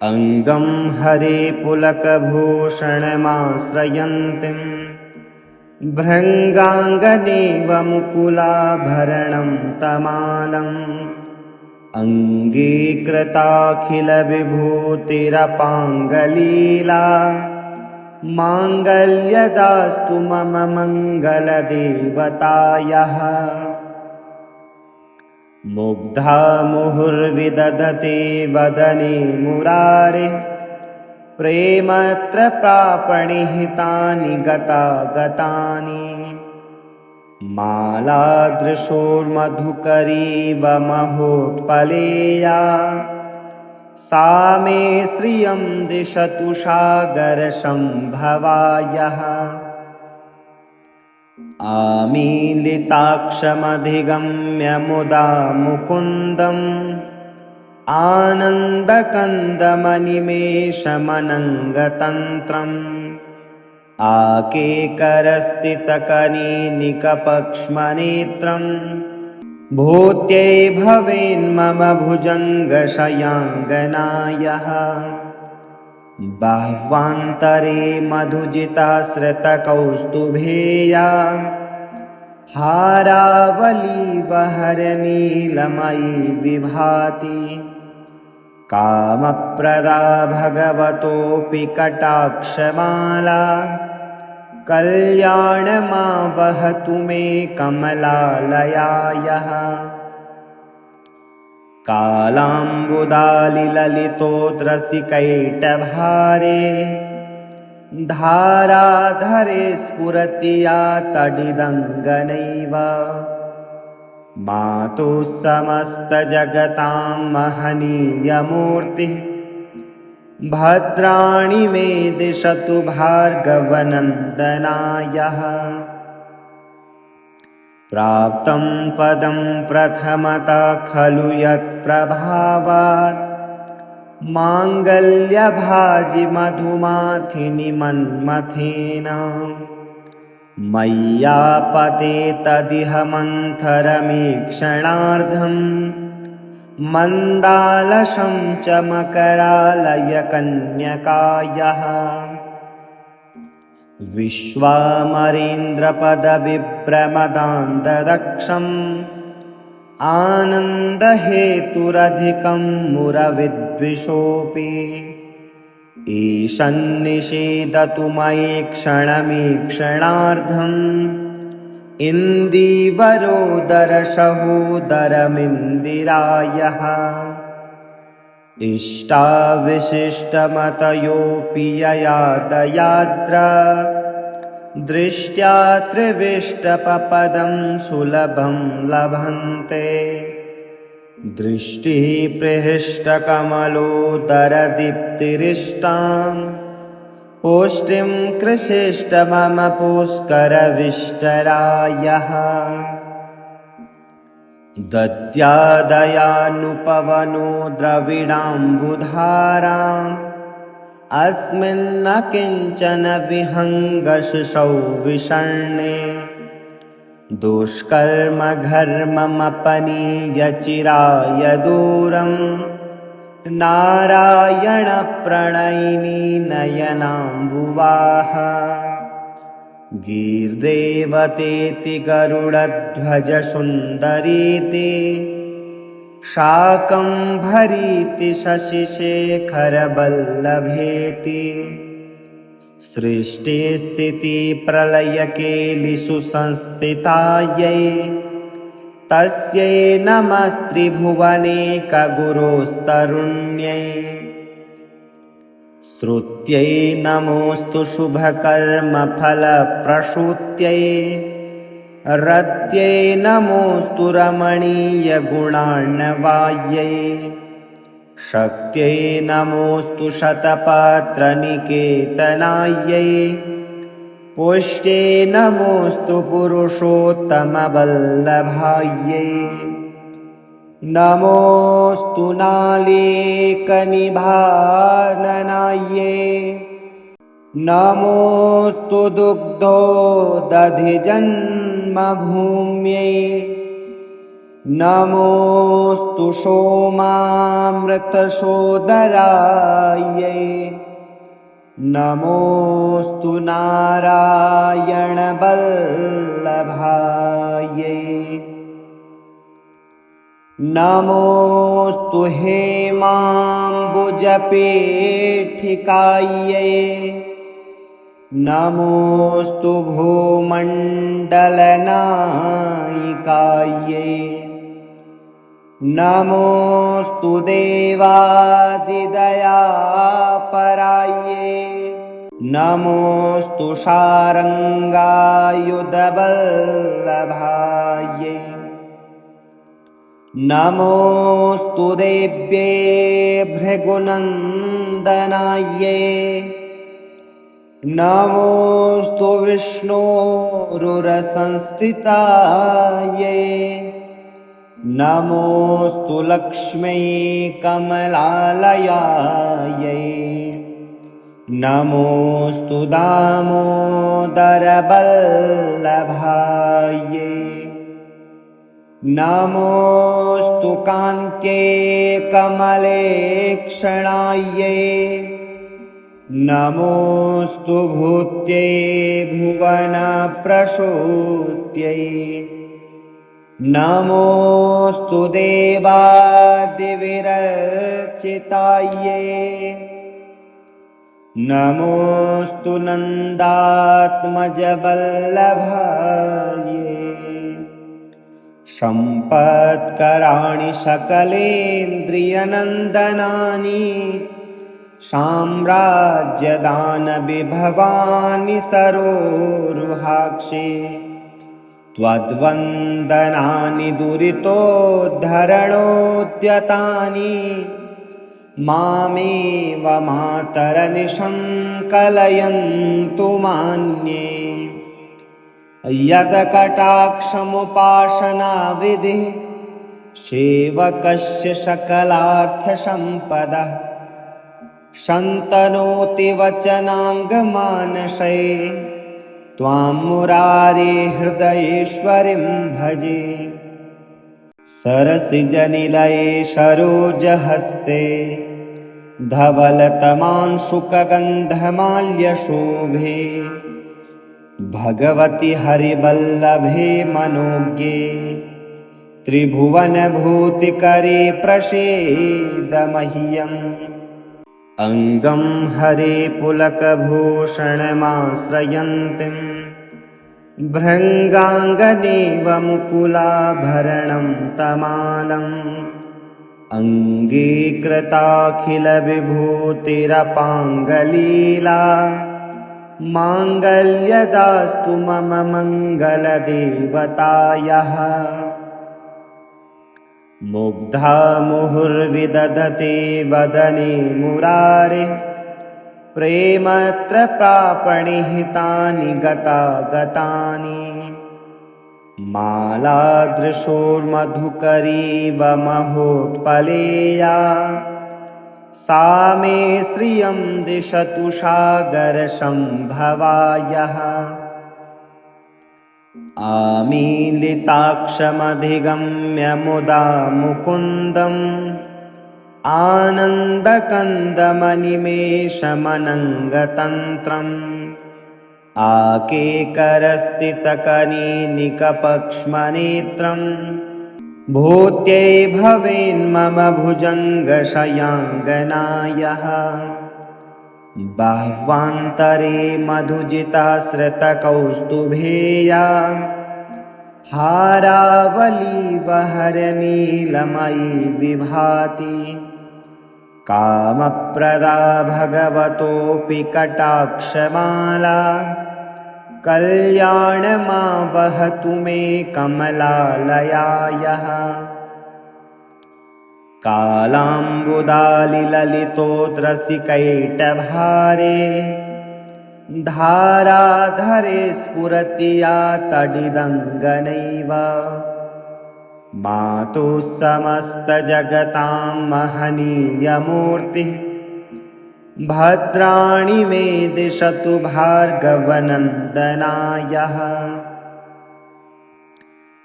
अंगं हरे पुलकभूषणमाश्रयन्तीं भृङ्गाङ्गनेव मुकुलाभरणं तमालम् अङ्गीकृताखिलविभूतिरपाङ्गलीला माङ्गल्यदास्तु मम मङ्गलदेवतायः। मुग्धा मुहुर्विदधते वदने मुरारिः प्रेमत्र प्रापणिहितानि गतागतानि मालादृशोर्मधुकरीव महोत्पलेया सा मे श्रियं दिशतु सागरसम्भवायः। आमीलिताक्षमधिगम्य मुदा मुकुन्दम् आनन्दकन्दमनिमेषमनङ्गतन्त्रम् आकेकरस्थितकनीनिकपक्ष्मनेत्रम् भूत्यै भवेन्मम भुजङ्गशयाङ्गनायः। बाह्वान्तरे मधुजिताश्रितकौस्तुभेया हारावलीवहरनीलमयी विभाति कामप्रदा भगवतोऽपि कटाक्षमाला कल्याणमावहतु मे कमलालयायः। कालाम्बुदालिललितोद्रसिकैटभारे धाराधरे स्फुरति या तडिदङ्गनैव मातुः समस्तजगतां महनीयमूर्तिः भद्राणि मे दिशतु भार्गवनन्दनायः। प्राप्तं पदं प्रथमतः खलु यत्प्रभावात् माङ्गल्यभाजि मधुमाथिनि मन्मथेन मय्यापते तदिह मन्थरमीक्षणार्धम् मन्दालसं च मकरालयकन्यकायः। विश्वामरेन्द्रपदविभ्रमदान्तदक्षम् आनन्दहेतुरधिकं मुरविद्विषोऽपि ईशन्निषेधतु मयि क्षणमीक्षणार्धम् इन्दीवरोदरसहोदरमिन्दिरायः। इष्टाविशिष्टमतयोऽपि ययादयाद्र दृष्ट्या त्रिविष्टपपदं सुलभं लभन्ते दृष्टिः प्रहृष्टकमलोदरदीप्तिरिष्टां पुष्टिं कृषिष्ट मम पुष्करविष्टरायः। दद्यादयानुपवनो द्रविडाम्बुधाराम् अस्मिन्न किञ्चन विहङ्गशिशौ विषण्णे दुष्कर्मघर्ममपनीय चिराय दूरं नारायणप्रणयिनी नयनाम्बुवाः। गीर्देवतेति गरुडध्वजसुन्दरीति शाकम्भरीति शशिशेखरवल्लभेति सृष्टिस्थितिप्रलयकेलिषु संस्थितायै तस्यै नमस्त्रिभुवनेकगुरोस्तरुण्यै। श्रुत्यै नमोऽस्तु शुभकर्मफलप्रसूत्यै रत्यै नमोऽस्तु रमणीयगुणार्णवायै। शक्त्यै नमोऽस्तु शतपत्रनिकेतनायै पुष्ट्यै नमोऽस्तु पुरुषोत्तमवल्लभायै। नमोऽस्तु नालीकनिभाननायै नमोऽस्तु दुग्धोदधिजन्मभूम्यै नमोऽस्तु सोमामृतसोदरायै नमोऽस्तु नारायणवल्लभायै नमोऽस्तु हेमाम्बुजपेठिकायै नमोऽस्तु भूमण्डलनायिकायै नमोऽस्तु देवादिदयापरायै नमोऽस्तु शारङ्गायुधवल्लभायै नमोऽस्तु देव्ये भृगुनन्दनायै नमोऽस्तु विष्णोरुरसंस्थितायै नमोऽस्तु लक्ष्मी कमलालयायै नमोऽस्तु दामोदरवल्लभायै नमोऽस्तु कान्त्यै कमलेक्षणायै नमोऽस्तु भूत्यै भुवनप्रसूत्यै नमोऽस्तु देवादिविरर्चितायै नमोऽस्तु नन्दात्मजवल्लभायै सम्पत्कराणि सकलेन्द्रियनन्दनानि साम्राज्यदानविभवानि सरोरुहाक्षे त्वद्वन्दनानि दुरितोद्धरणोद्यतानि मामेव मातरनिशं कलयन्तु मान्ये यत्कटाक्षमुपासनाविधिः सेवकस्य सकलार्थसम्पदः शन्तनोति वचनाङ्गमानसे त्वां मुरारे हृदयेश्वरीं भजे सरसिजनिलये सरोजहस्ते धवलतमांशुकगन्धमाल्यशोभे भगवति हरिवल्लभे मनोज्ञे त्रिभुवनभूतिकरे प्रसीद मह्यम् अङ्गं हरे पुलकभूषणमाश्रयन्तीं भृङ्गाङ्गनेव मुकुलाभरणं तमालम् अङ्गीकृताखिलविभूतिरपाङ्गलीला माङ्गल्यदास्तु मम मङ्गलदेवतायाः मुग्धा मुहुर्विदधते वदने मुरारे प्रेमत्र प्रापणिहितानि गतागतानि मालादृशोर्मधुकरीव महोत्पलेया सा मे श्रियं दिशतु सागरसम्भवायः आमीलिताक्षमधिगम्य मुदा मुकुन्दम् आनन्दकन्दमनिमेषमनङ्गतन्त्रम् आकेकरस्थितकनीनिकपक्ष्मनेत्रम् भूत्यै भवेन्मम भुजङ्गशयाङ्गनायः बाह्वान्तरे मधुजिताश्रितकौस्तुभेया हारावलीवहरनीलमयी विभाति कामप्रदा भगवतोऽपि कटाक्षमाला कल्याणमावहतु मे कमलालयायः कालाम्बुदालिललितोद्रसिकैटभारे धाराधरे स्फुरति या तडिदङ्गनैव मातुः समस्तजगतां महनीयमूर्तिः भद्राणि मे दिशतु भार्गवनन्दनायः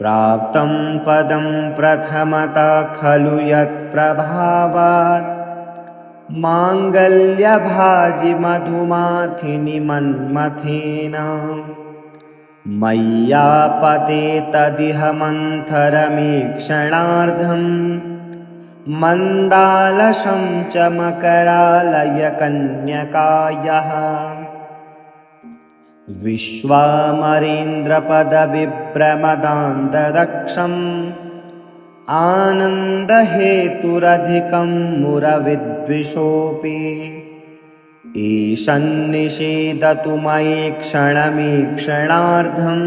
प्राप्तं पदं प्रथमतः खलु यत्प्रभावात् माङ्गल्यभाजि मधुमाथिनि मन्मथेन मय्यापते तदिह मन्थरमीक्षणार्धम् मन्दालसं च मकरालयकन्यकायाः विश्वामरेन्द्रपदविभ्रमदान्तदक्षम् आनन्दहेतुरधिकं मुरविद्विषोऽपि ईशन्निषेधतु मयि क्षणमीक्षणार्धम्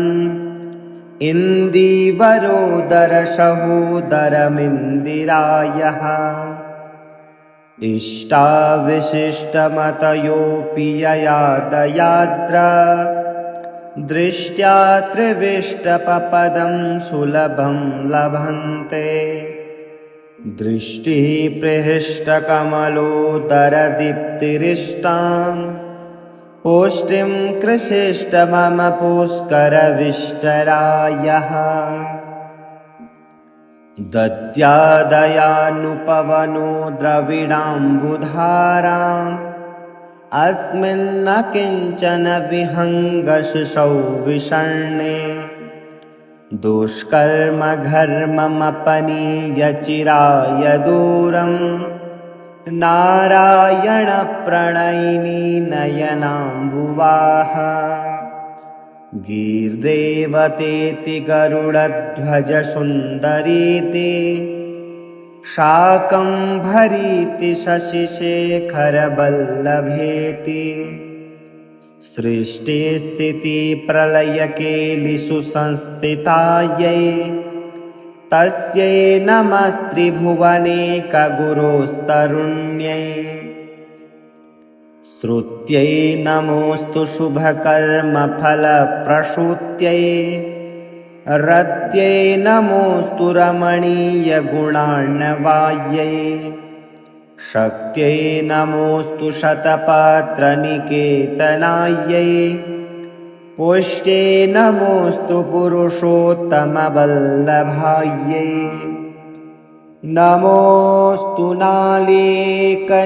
इन्दीवरोदरसहोदरमिन्दिरायः इष्टाविशिष्टमतयोऽपि ययादयाद्र दृष्ट्या त्रिविष्टपपदं सुलभं लभन्ते दृष्टिः प्रहृष्टकमलोदरदीप्तिरिष्टां पुष्टिं कृषिष्ट मम पुष्करविष्टरायः दद्यादयानुपवनो द्रविडाम्बुधाराम् अस्मिन्न किञ्चन विहङ्गशिशौ विषण्णे दुष्कर्मघर्ममपनीय चिराय दूरं नारायणप्रणयिनी नयनाम्बुवाः गीर्देवतेति गरुडध्वजसुन्दरीति शाकम्भरीति शशिशेखरवल्लभेति सृष्टिस्थितिप्रलयकेलिषु संस्थितायै तस्यै नमस्त्रिभुवनेकगुरोस्तरुण्यै श्रुत्यै नमोऽस्तु शुभकर्मफलप्रसूत्यै रत्यै नमोऽस्तु रमणीयगुणार्णवायै शक्त्यै नमोऽस्तु शतपत्रनिकेतनायै पुष्ट्यै नमोऽस्तु पुरुषोत्तमवल्लभायै नमोऽस्तु नालीकनिभाननायै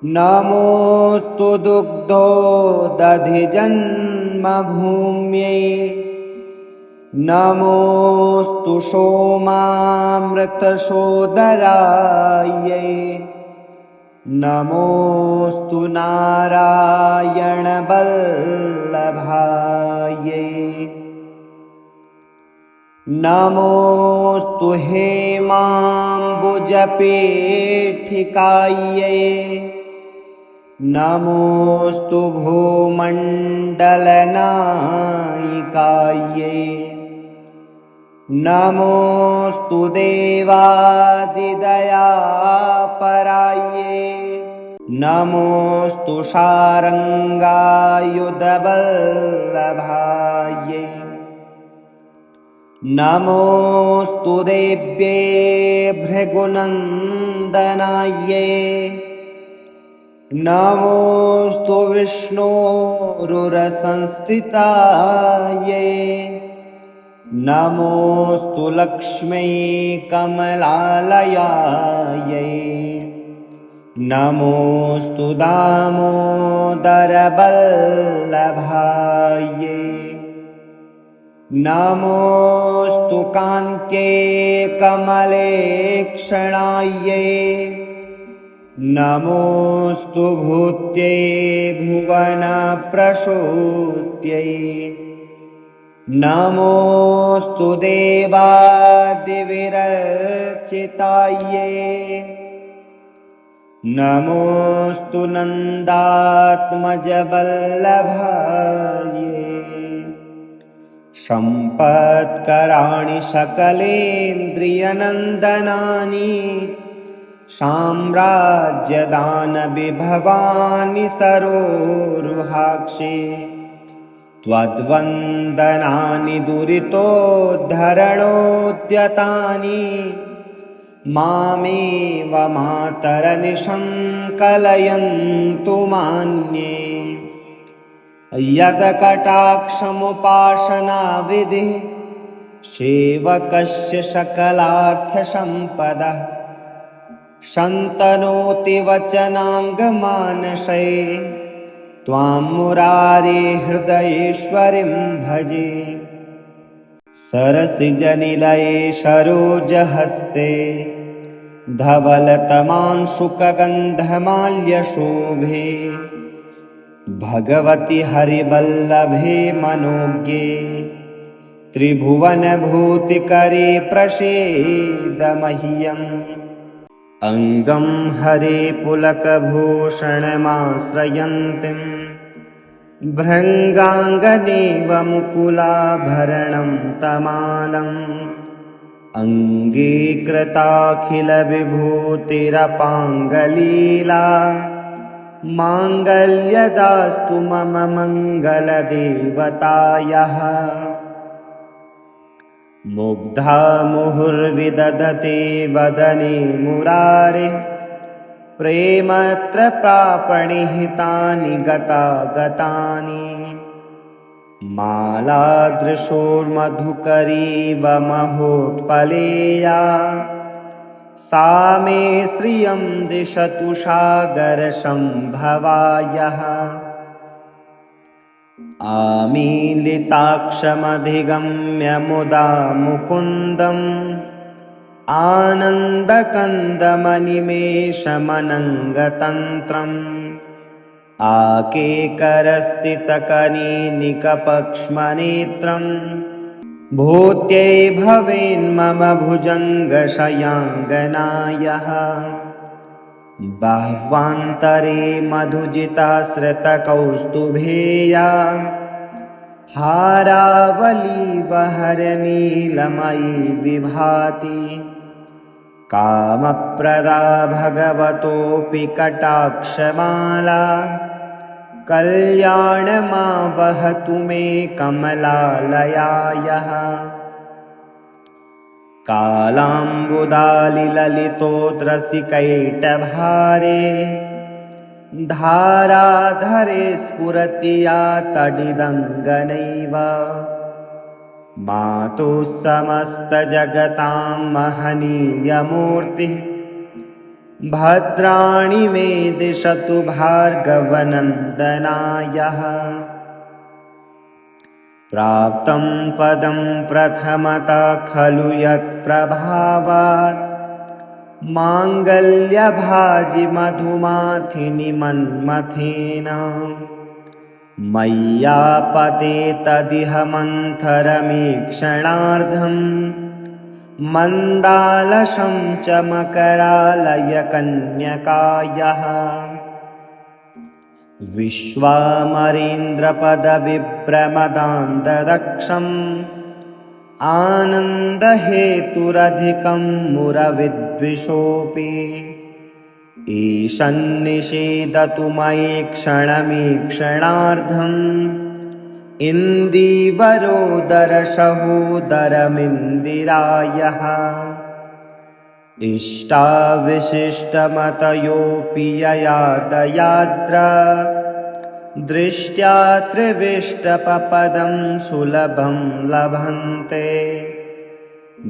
नमोऽस्तु दुग्धोदधिजन्मभूम्यै नमोऽस्तु सोमामृतसोदरायै नमोऽस्तु नारायणवल्लभायै नमोऽस्तु हेमाम्बुजपेठिकायै नमोऽस्तु भूमण्डलनायिकायै नमोऽस्तु देवादिदयापरायै नमोऽस्तु शारङ्गायुधवल्लभायै नमोऽस्तु देव्ये भृगुनन्दनायै नमोऽस्तु विष्णोरुरसंस्थितायै नमोऽस्तु लक्ष्म्यै कमलालयायै नमोऽस्तु दामोदरवल्लभायै नमोऽस्तु कान्त्यै कमलेक्षणायै नमोऽस्तु भूत्यै भुवनप्रसूत्यै नमोऽस्तु देवादिविरर्चितायै नमोऽस्तु नन्दात्मजवल्लभायै सम्पत्कराणि सकलेन्द्रियनन्दनानि साम्राज्यदानविभवानि सरोरुहाक्षे त्वद्वन्दनानि दुरितोद्धरणोद्यतानि मामेव मातरनिशं कलयन्तु मान्ये यत्कटाक्षमुपासनाविधिः सेवकस्य सकलार्थसम्पदः शन्तनोति वचनाङ्गमानसे त्वां मुरारे हृदयेश्वरीं भजे। सरसिजनिलये सरोजहस्ते धवलतमांशुकगन्धमाल्यशोभे भगवति हरिवल्लभे मनोज्ञे त्रिभुवनभूतिकरे प्रसीदमह्यम्। अङ्गं हरे पुलकभूषणमाश्रयन्तीं भृङ्गाङ्गनेव मुकुलाभरणं तमालम् अङ्गीकृताखिलविभूतिरपाङ्गलीला माङ्गल्यदास्तु मम मङ्गलदेवतायाः। मुग्धा मुहुर्विदधते वदने मुरारे प्रेमत्र प्रापणिहितानि गतागतानि मालादृशोर्मधुकरीव महोत्पलेया सा मे श्रियं दिशतु सागरसम्भवायः। आमीलिताक्षमधिगम्य मुदा मुकुन्दम् आनन्दकन्दमनिमेषमनङ्गतन्त्रम् आकेकरस्थितकनीनिकपक्ष्मनेत्रम् भूत्यै भवेन्मम भुजङ्गशयाङ्गनायः। बाह्वान्तरे मधुजिताश्रितकौस्तुभेया हारावलीवहरनीलमयी विभाति कामप्रदा भगवतोऽपि कटाक्षमाला कल्याणमावहतु मे कमलालयायः। कालाम्बुदालिललितोद्रसिकैटभारे धाराधरे स्फुरति या तडिदङ्गनैव मातुः समस्तजगतां महनीयमूर्तिः भद्राणि मे दिशतु भार्गवनन्दनायः। प्राप्तं पदं प्रथमतः खलु यत्प्रभावात् माङ्गल्यभाजि मधुमाथिनि मन्मथेन मय्यापते तदिह मन्थरमीक्षणार्धम् मन्दालसं च मकरालयकन्यकायः। विश्वामरेन्द्रपदविभ्रमदान्तदक्षम् आनन्दहेतुरधिकं मुरविद्विषोऽपि ईशन्निषेधतु मयि क्षणमीक्षणार्धम् इन्दीवरोदरसहोदरमिन्दिरायः। इष्टाविशिष्टमतयोऽपि ययादयाद्र दृष्ट्या त्रिविष्टपपदं सुलभं लभन्ते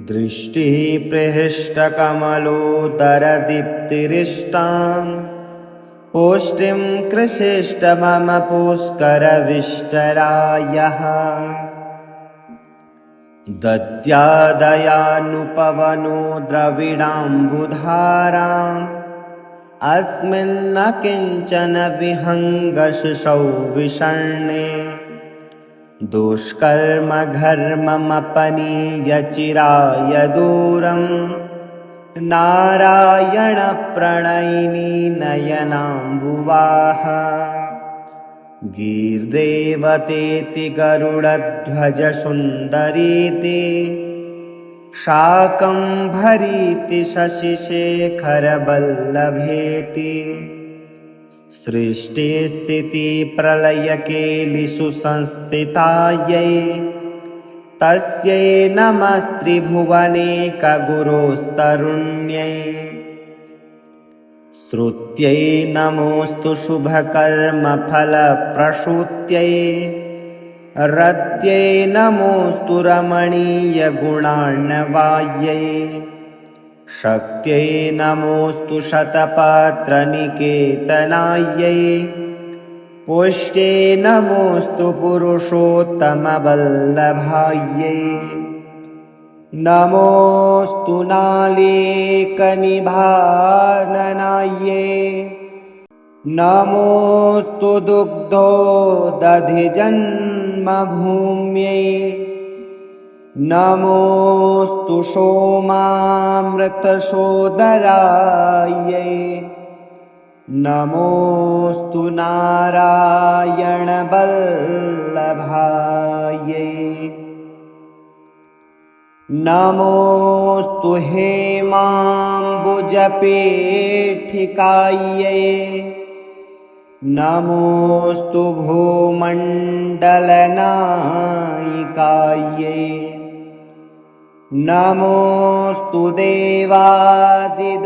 दृष्टिः प्रहृष्टकमलोदरदीप्तिरिष्टां पुष्टिं कृषिष्ट मम पुष्करविष्टरायः। दद्यादयानुपवनो द्रविडाम्बुधाराम् अस्मिन्न किञ्चन विहङ्गशिशौ विषण्णे दुष्कर्मघर्ममपनीय चिराय दूरं नारायणप्रणयिनी नयनाम्बुवाः। गीर्देवतेति गरुडध्वजसुन्दरीति शाकम्भरीति शशिशेखरवल्लभेति सृष्टिस्थितिप्रलयकेलिषु संस्थितायै तस्यै नमस्त्रिभुवनेकगुरोस्तरुण्यै। श्रुत्यै नमोऽस्तु शुभकर्मफलप्रसूत्यै रत्यै नमोऽस्तु रमणीयगुणार्णवायै शक्त्यै नमोऽस्तु शतपत्रनिकेतनायै पुष्ट्यै नमोऽस्तु पुरुषोत्तमवल्लभायै नमोऽस्तु नालीकनिभाननायै नमोऽस्तु दुग्धोदधिजन्मभूम्यै नमोऽस्तु सोमामृतसोदरायै नमोऽस्तु नारायणवल्लभायै नमोऽस्तु हेमाम्बुजपेठिकायै नमोऽस्तु भूमण्डलनायिकायै नमोऽस्तु देवादिदयापरायै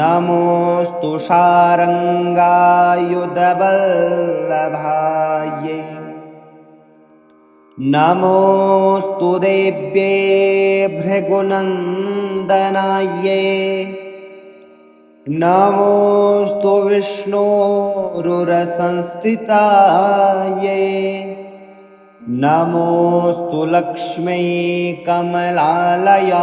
नमोऽस्तु शारङ्गायुधवल्लभायै नमोऽस्तु देव्ये भृगुनन्दनायै नमोऽस्तु विष्णोरुरसंस्थितायै नमोऽस्तु लक्ष्म्यै कमलालयायै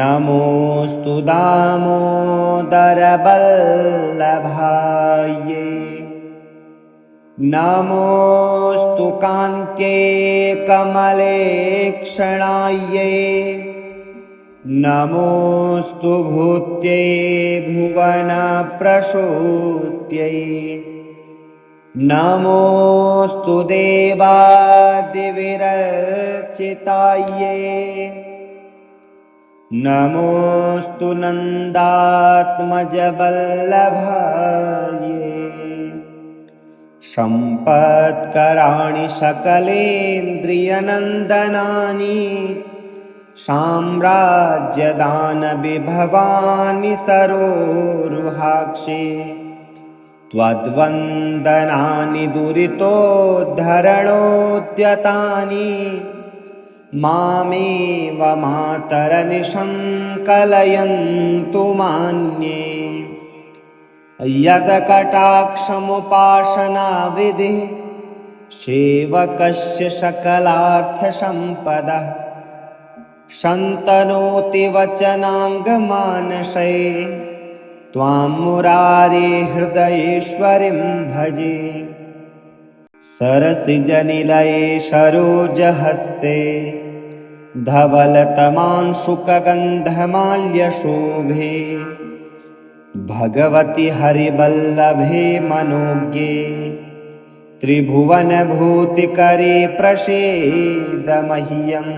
नमोऽस्तु दामोदरवल्लभायै नमोऽस्तु कान्त्यै कमलेक्षणायै नमोऽस्तु भूत्यै भुवनप्रसूत्यै नमोऽस्तु देवादिविरर्चितायै नमोऽस्तु नन्दात्मजवल्लभायै सम्पत्कराणि सकलेन्द्रियनन्दनानि साम्राज्यदानविभवानि सरोरुहाक्षे त्वद्वन्दनानि दुरितोद्धरणोद्यतानि मामेव मातरनिशं कलयन्तु मान्ये यत्कटाक्षमुपासनाविधिः सेवकस्य सकलार्थसम्पदः शन्तनोति वचनाङ्गमानसै त्वां मुरारे हृदयेश्वरीं भजे सरसिजनिलये सरोजहस्ते धवलतमांशुकगन्धमाल्यशोभे भगवति हरिवल्लभे मनोज्ञे त्रिभुवनभूतिकरे प्रसीद मह्यम्